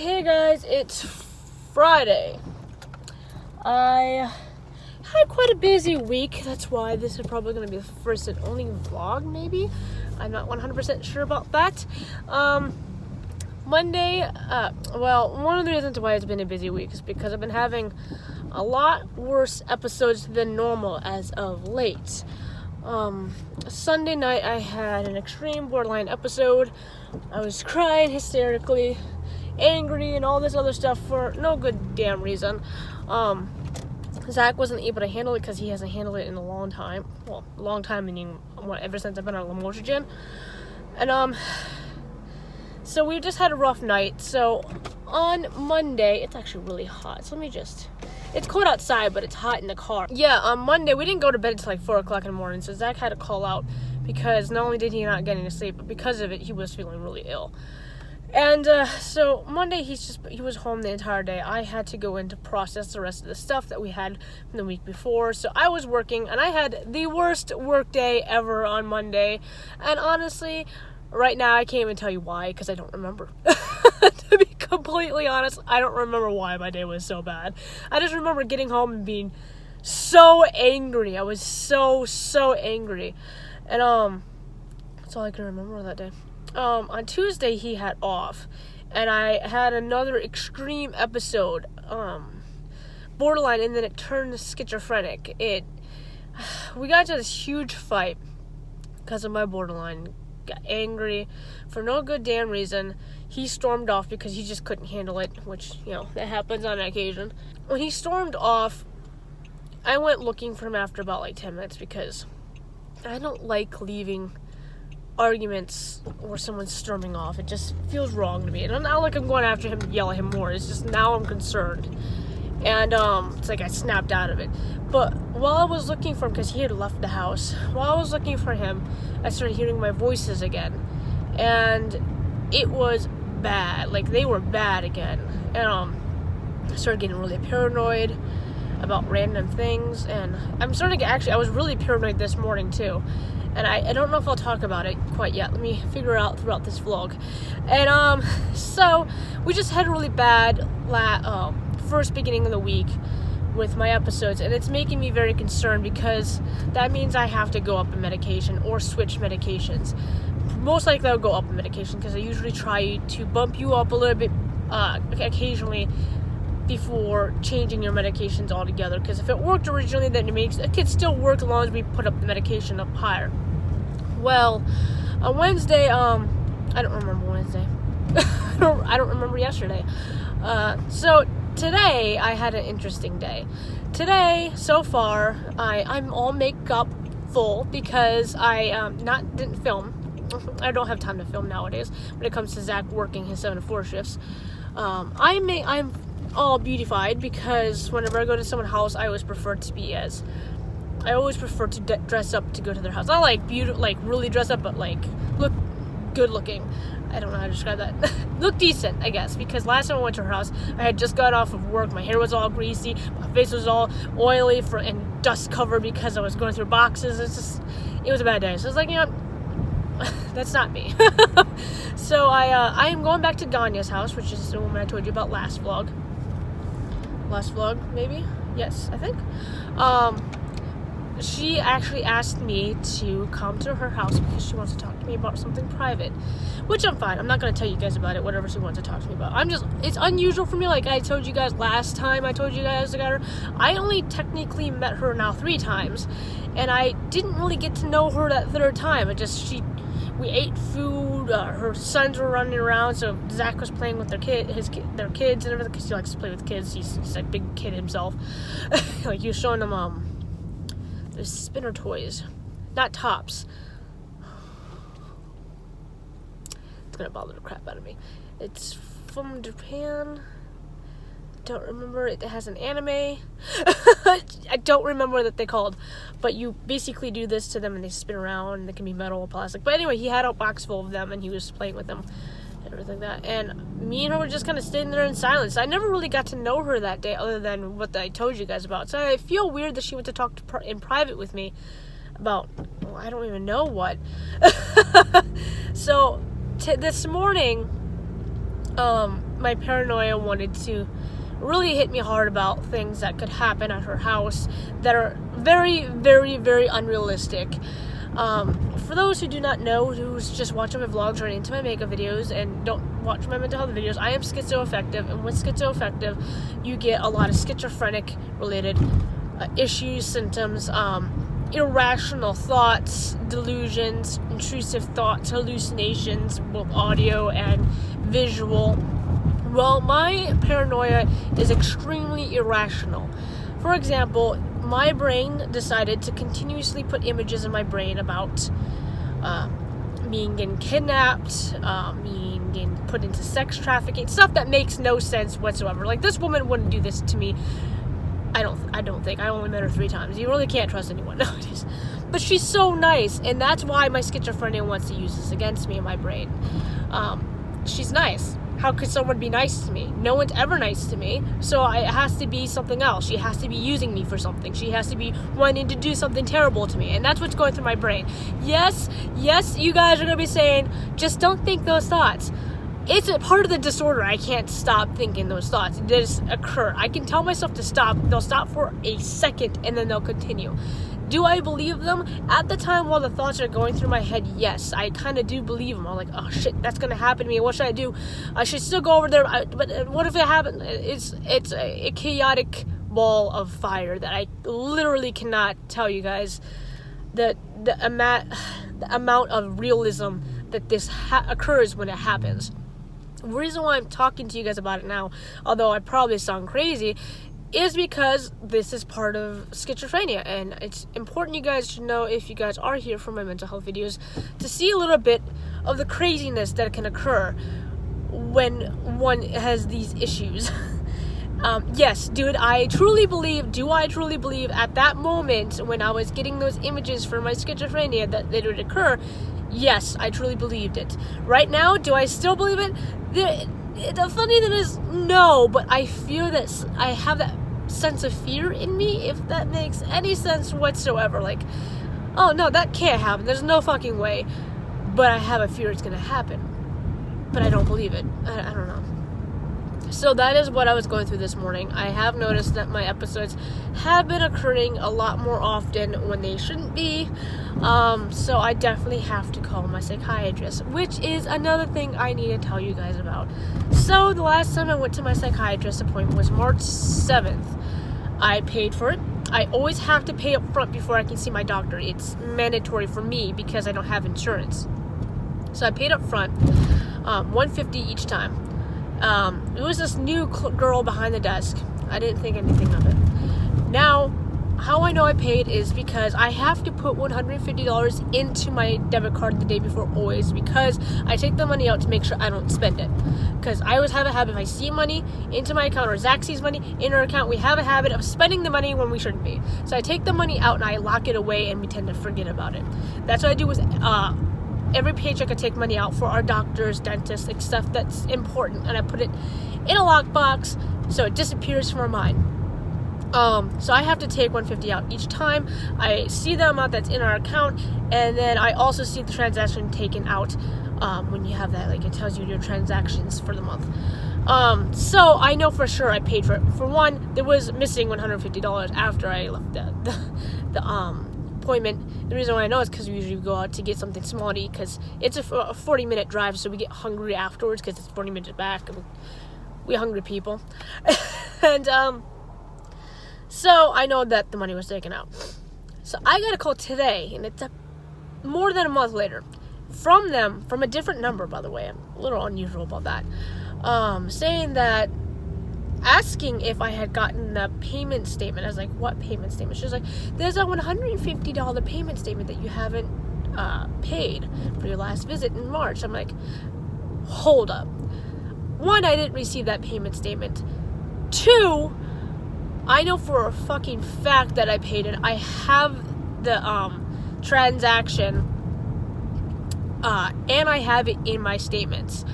Hey guys, it's Friday. I had quite a busy week. That's why this is probably going to be the first and only vlog, maybe. I'm not 100% sure about that. Monday, one of the reasons why it's been a busy week is because I've been having a lot worse episodes than normal as of late. Sunday night I had an extreme borderline episode. I was crying hysterically, angry, and all this other stuff for no good damn reason. Zach wasn't able to handle it because he hasn't handled it in a long time. Well, a long time meaning ever since I've been on lamotrigine. And so we just had a rough night. So on Monday, it's actually really hot. So it's cold outside, but it's hot in the car. Yeah, on Monday, we didn't go to bed until like 4 o'clock in the morning. So Zach had to call out because not only did he not get any sleep, but because of it, he was feeling really ill. And so Monday, he was home the entire day. I had to go in to process the rest of the stuff that we had from the week before. So I was working, and I had the worst work day ever on Monday. And honestly, right now, I can't even tell you why, because I don't remember. To be completely honest, I don't remember why my day was so bad. I just remember getting home and being so angry. I was so angry. And that's all I can remember that day. On Tuesday, he had off, and I had another extreme episode, borderline, and then it turned schizophrenic. We got into this huge fight because of my borderline. Got angry for no good damn reason. He stormed off because he just couldn't handle it, which, that happens on occasion. When he stormed off, I went looking for him after about like 10 minutes because I don't like leaving arguments where someone's storming off. It just feels wrong to me. And not like I'm going after him to yell at him more. It's just now I'm concerned. And it's like I snapped out of it. But while I was looking for him, because he had left the house, while I was looking for him, I started hearing my voices again. And it was bad. Like, they were bad again. And I started getting really paranoid about random things. And I'm starting to I was really paranoid this morning too. And I don't know if I'll talk about it quite yet. Let me figure out throughout this vlog. And so we just had a really bad first beginning of the week with my episodes, and it's making me very concerned because that means I have to go up in medication or switch medications. Most likely I'll go up in medication because I usually try to bump you up a little bit occasionally before changing your medications altogether, because if it worked originally, then it could still work as long as we put up the medication up higher. Well, on Wednesday, I don't remember Wednesday. I don't remember yesterday. So today I had an interesting day. Today, so far, I'm all makeup full because I didn't film. I don't have time to film nowadays when it comes to Zach working his 7 to 4 shifts. I'm all beautified because whenever I go to someone's house, I always prefer to dress up to go to their house. Not like really dress up, but like look good looking. I don't know how to describe that. Look decent, I guess, because last time I went to her house, I had just got off of work. My hair was all greasy, my face was all oily and dust covered because I was going through boxes. It was a bad day. So I was like, that's not me. So I am going back to Ganya's house, which is the woman I told you about last vlog, maybe? Yes, I think. She actually asked me to come to her house because she wants to talk to me about something private, which I'm fine. I'm not going to tell you guys about it, whatever she wants to talk to me about. It's unusual for me. Like I told you guys last time I told you guys I got her. I only technically met her now 3 times, and I didn't really get to know her that 3rd time. We ate food, her sons were running around, so Zach was playing with their kids and everything, because he likes to play with kids. He's a big kid himself. Like, he was showing them, there's spinner toys, not tops. It's gonna bother the crap out of me. It's from Japan. Don't remember. It has an anime. I don't remember what they called, but you basically do this to them and they spin around, and they can be metal or plastic. But anyway, he had a box full of them and he was playing with them and everything like that. And me and her were just kind of sitting there in silence. I never really got to know her that day other than what I told you guys about. So I feel weird that she went to talk in private with me about, I don't even know what. So this morning, my paranoia wanted to really hit me hard about things that could happen at her house that are very, very, very unrealistic. For those who do not know, who's just watching my vlogs or into my makeup videos and don't watch my mental health videos, I am schizoaffective, and with schizoaffective, you get a lot of schizophrenic related issues, symptoms, irrational thoughts, delusions, intrusive thoughts, hallucinations, both audio and visual. Well, my paranoia is extremely irrational. For example, my brain decided to continuously put images in my brain about me getting kidnapped, me getting put into sex trafficking, stuff that makes no sense whatsoever. Like, this woman wouldn't do this to me. I don't think. I only met her 3 times. You really can't trust anyone nowadays. But she's so nice, and that's why my schizophrenia wants to use this against me in my brain. She's nice. How could someone be nice to me? No one's ever nice to me, so it has to be something else. She has to be using me for something. She has to be wanting to do something terrible to me, and that's what's going through my brain. Yes, you guys are going to be saying, just don't think those thoughts. It's a part of the disorder. I can't stop thinking those thoughts. They just occur. I can tell myself to stop. They'll stop for a second, and then they'll continue. Do I believe them? At the time while the thoughts are going through my head, yes, I kind of do believe them. I'm like, oh shit, that's going to happen to me. What should I do? I should still go over there. But what if it happens? It's a chaotic ball of fire that I literally cannot tell you guys the amount of realism that this occurs when it happens. The reason why I'm talking to you guys about it now, although I probably sound crazy, is because this is part of schizophrenia, and it's important you guys should know, if you guys are here for my mental health videos, to see a little bit of the craziness that can occur when one has these issues. Yes, do I truly believe at that moment when I was getting those images for my schizophrenia that it would occur? Yes, I truly believed it. Right now, do I still believe it? The funny thing is, no, but I feel that I have that sense of fear in me, if that makes any sense whatsoever. Like, oh no, that can't happen. There's no fucking way. But I have a fear it's gonna happen. But I don't believe it. I don't know. So that is what I was going through this morning. I have noticed that my episodes have been occurring a lot more often when they shouldn't be. So I definitely have to call my psychiatrist, which is another thing I need to tell you guys about. So the last time I went to my psychiatrist appointment was March 7th. I paid for it. I always have to pay up front before I can see my doctor. It's mandatory for me because I don't have insurance. So I paid up front, $150 each time. It was this new girl behind the desk. I didn't think anything of it. Now, how I know I paid is because I have to put $150 into my debit card the day before always, because I take the money out to make sure I don't spend it. Because I always have a habit, if I see money into my account or Zach sees money in her account, we have a habit of spending the money when we shouldn't be. So I take the money out and I lock it away and we tend to forget about it. That's what I do with every paycheck. I take money out for our doctors, dentists, like stuff that's important, and I put it in a lockbox so it disappears from our mind. So I have to take $150 out each time. I see the amount that's in our account, and then I also see the transaction taken out when you have that, like it tells you your transactions for the month. So I know for sure I paid for it. For one, there was missing $150 after I left the appointment. The reason why I know is because we usually go out to get something small to eat, because it's a 40-minute drive, so we get hungry afterwards because it's 40 minutes back, and we hungry people. And so I know that the money was taken out. So I got a call today, and it's more than a month later, from them, from a different number, by the way. I'm a little unusual about that. Saying that, asking if I had gotten the payment statement. I was like, what payment statement? She was like, there's a $150 payment statement that you haven't paid for your last visit in March. I'm like, hold up. One, I didn't receive that payment statement. Two, I know for a fucking fact that I paid it. I have the transaction, and I have it in my statements.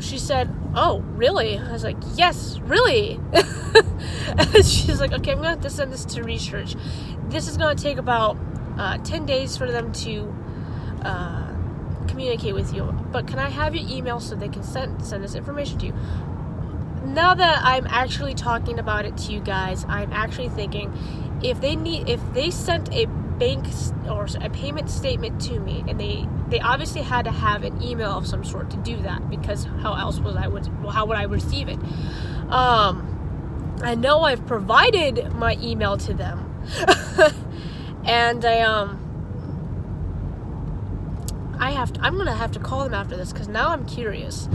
She said, oh, really? I was like, yes, really? And she's like, okay, I'm going to have to send this to research. This is going to take about 10 days for them to communicate with you, but can I have your email so they can send this information to you? Now that I'm actually talking about it to you guys, I'm actually thinking, if they sent a bank or a payment statement to me, and they obviously had to have an email of some sort to do that, because how would I receive it? I know I've provided my email to them, and I'm gonna have to call them after this, because now I'm curious.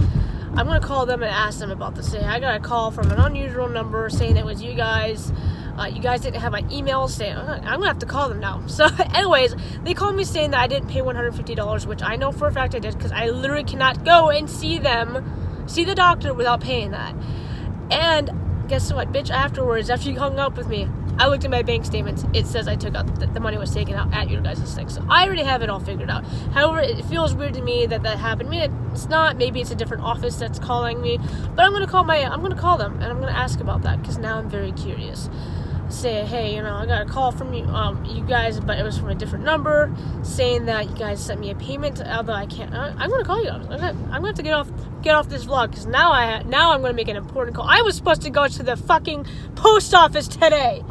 I'm gonna call them and ask them about this. Say, I got a call from an unusual number saying it was you guys. You guys didn't have my email. Saying, I'm gonna have to call them now. So, anyways, they called me saying that I didn't pay $150, which I know for a fact I did, because I literally cannot go and see the doctor without paying that. And guess what, bitch? Afterwards, after you hung up with me, I looked at my bank statements. It says I took out the money was taken out at your guys' thing. So I already have it all figured out. However, it feels weird to me that happened. I mean, it's not. Maybe it's a different office that's calling me. But I'm gonna call them and I'm gonna ask about that, because now I'm very curious. Say, hey, I got a call from you guys, but it was from a different number, saying that you guys sent me a payment. Although I can't. I'm gonna call you. I'm gonna have to get off this vlog, because now I'm gonna make an important call. I was supposed to go to the fucking post office today.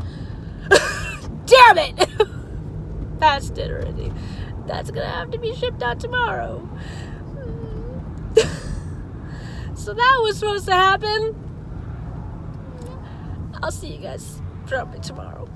Damn it! Passed it already. That's gonna have to be shipped out tomorrow. So that was supposed to happen. I'll see you guys probably tomorrow.